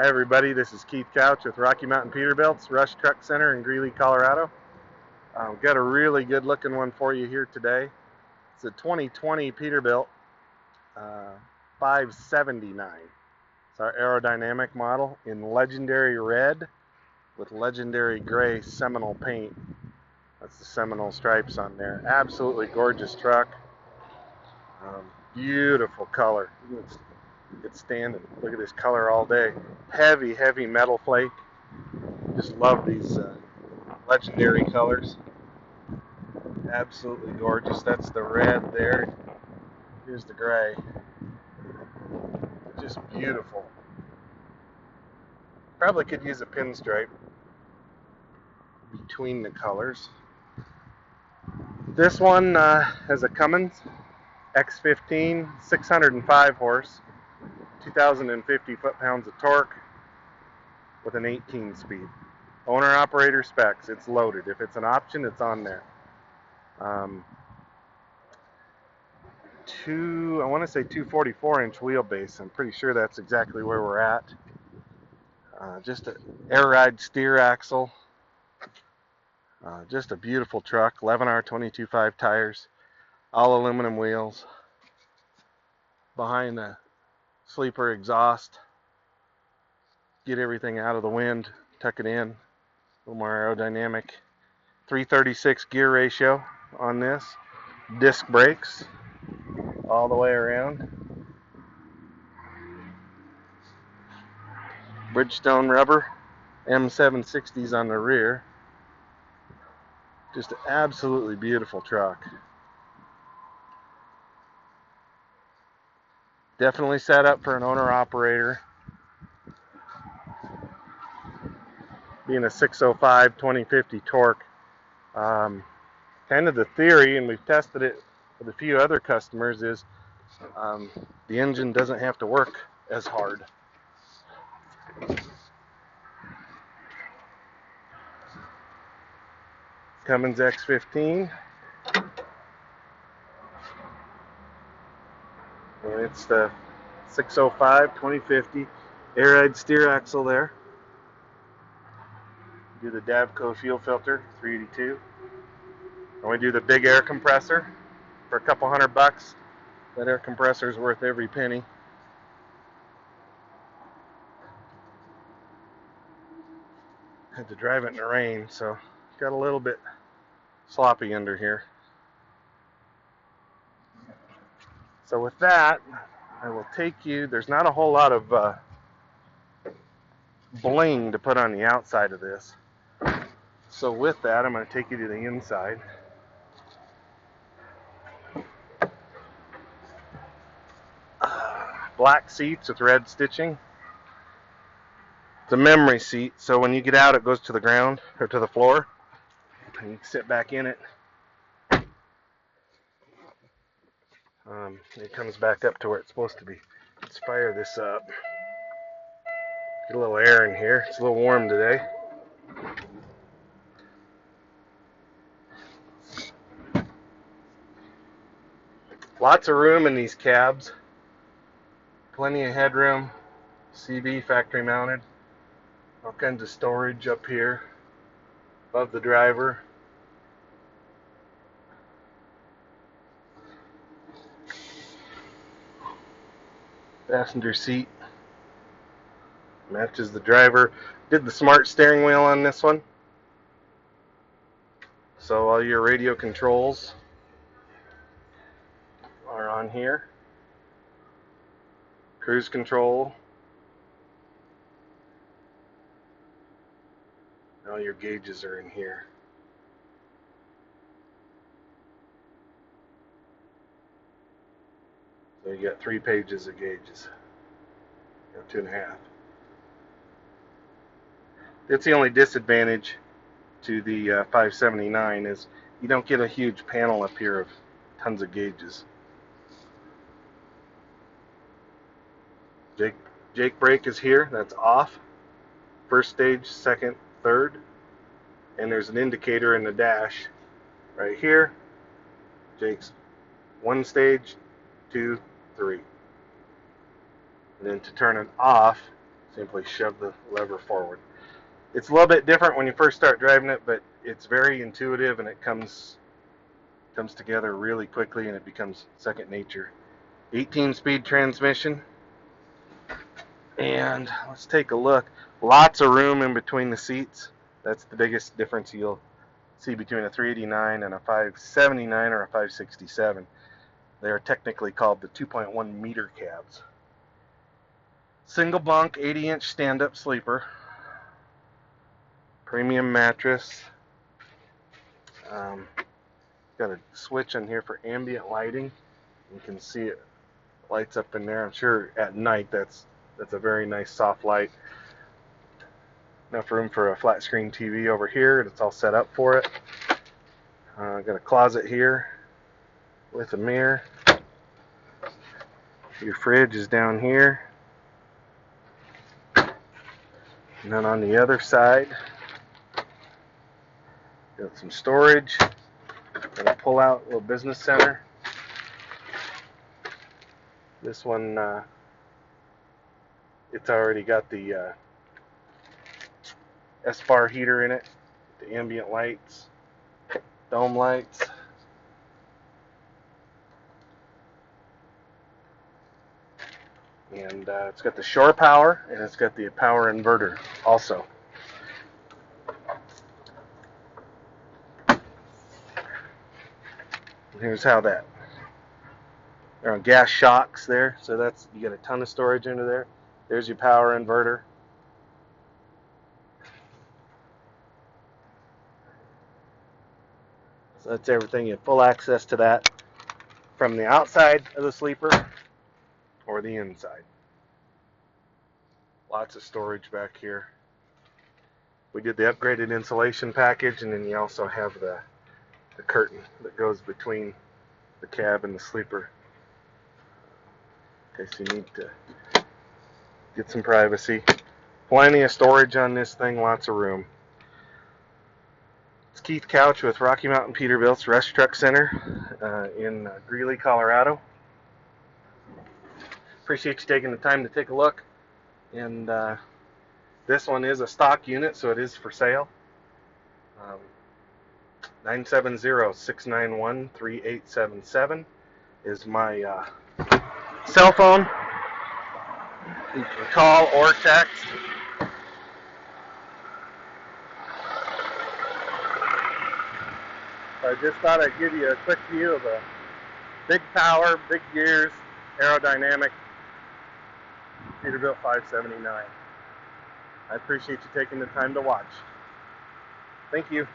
Hi everybody, this is Keith Couch with Rocky Mountain Peterbilt's Rush Truck Center in Greeley, Colorado. Got a really good looking one for you here today. It's a 2020 Peterbilt 579. It's our aerodynamic model in Legendary Red with Legendary Gray Seminole paint. That's the Seminole stripes on there. Absolutely gorgeous truck. Beautiful color. It's standing. Look at this color all day. Heavy, heavy metal flake. Just love these legendary colors. Absolutely gorgeous. That's the red there. Here's the gray. Just beautiful. Probably could use a pinstripe between the colors. This one has a Cummins X15, 605 horse, 2,050 foot-pounds of torque with an 18 speed. Owner-operator specs. It's loaded. If it's an option, it's on there. I want to say 244-inch wheelbase. I'm pretty sure that's exactly where we're at. Just an air ride steer axle. Just a beautiful truck. 11R 22.5 tires. All aluminum wheels. Behind the sleeper exhaust. Get everything out of the wind. Tuck it in. A little more aerodynamic. 336 gear ratio on this. Disc brakes all the way around. Bridgestone rubber. M760s on the rear. Just an absolutely beautiful truck. Definitely set up for an owner-operator. Being a 605 2050 torque. Kind of the theory, and we've tested it with a few other customers, is the engine doesn't have to work as hard. Cummins X-15. And it's the 605 2050 air ride steer axle there. Do the Davco fuel filter, 382. And we do the big air compressor for a couple $100. That air compressor is worth every penny. Had to drive it in the rain, so got a little bit sloppy under here. So with that, I will take you, there's not a whole lot of bling to put on the outside of this. So with that, I'm going to take you to the inside. Black seats with red stitching. It's a memory seat, so when you get out, it goes to the ground, or to the floor, and you can sit back in it. It comes back up to where it's supposed to be. Let's fire this up. Get a little air in here. It's a little warm today. Lots of room in these cabs. Plenty of headroom. CB factory mounted. All kinds of storage up here above the driver. Passenger seat matches the driver. Did the smart steering wheel on this one, so all your radio controls are on here. Cruise control. All your gauges are in here. So you got 3 pages of gauges. You got 2.5. That's the only disadvantage to the 579 is you don't get a huge panel up here of tons of gauges. Jake brake is here. That's off. First stage, second, third. And there's an indicator in the dash right here. Jake's 1 stage, 2, 3. And then to turn it off, Simply shove the lever forward. It's a little bit different when you first start driving it, but it's very intuitive, and it comes together really quickly, and it becomes second nature. 18-speed transmission, and let's take a look. Lots of room in between the seats. That's the biggest difference you'll see between a 389 and a 579 or a 567. They are technically called the 2.1 meter cabs. Single bunk, 80-inch stand-up sleeper. Premium mattress. Got a switch in here for ambient lighting. You can see it lights up in there. I'm sure at night that's a very nice soft light. Enough room for a flat screen TV over here. It's all set up for it. Got a closet here with a mirror. Your fridge is down here. And then on the other side, got some storage. Got a pull-out little business center. This one, it's already got the S-bar heater in it, the ambient lights, dome lights. And it's got the shore power, and it's got the power inverter also. Here's how that. There are gas shocks there, so that's, you got a ton of storage under there. There's your power inverter. So that's everything. You have full access to that from the outside of the sleeper or the inside. Lots of storage back here. We did the upgraded insulation package, and then you also have the curtain that goes between the cab and the sleeper in case you need to get some privacy. Plenty of storage on this thing, lots of room. It's Keith Couch with Rocky Mountain Peterbilt's Rush Truck Center in Greeley, Colorado. Appreciate you taking the time to take a look. And this one is a stock unit, so it is for sale. 970-691-3877 is my cell phone. You can call or text. I just thought I'd give you a quick view of a big power, big gears, aerodynamic Peterbilt 579. I appreciate you taking the time to watch. Thank you.